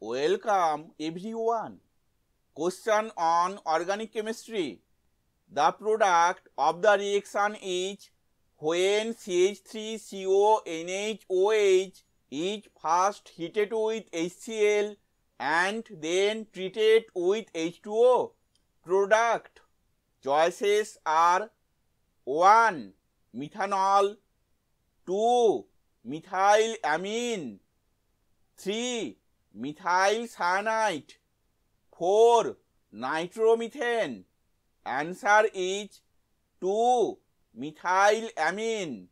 Welcome everyone. Question on organic chemistry. The product of the reaction is when CH3CONHOH is first heated with HCl and then treated with H2O. Product choices are 1. Methanol, 2. Methylamine, 3. Methyl cyanide, 4. Nitromethane. Answer is 2. Methylamine.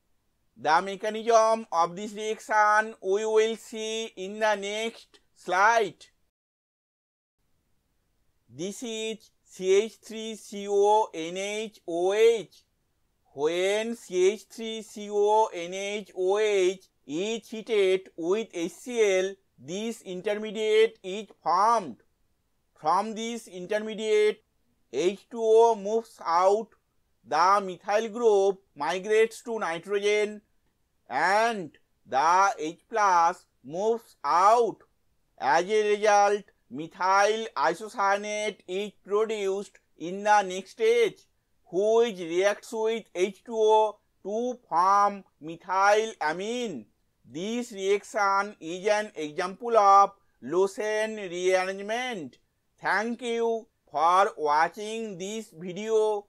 The mechanism of this reaction we will see in the next slide. This is CH3CONHOH. When CH3CONHOH is heated with HCl, this intermediate is formed. From this intermediate, H2O moves out, the methyl group migrates to nitrogen, and the H plus moves out. As a result, methyl isocyanate is produced in the next stage, which reacts with H2O to form methylamine. This reaction is an example of Lawson rearrangement. Thank you for watching this video.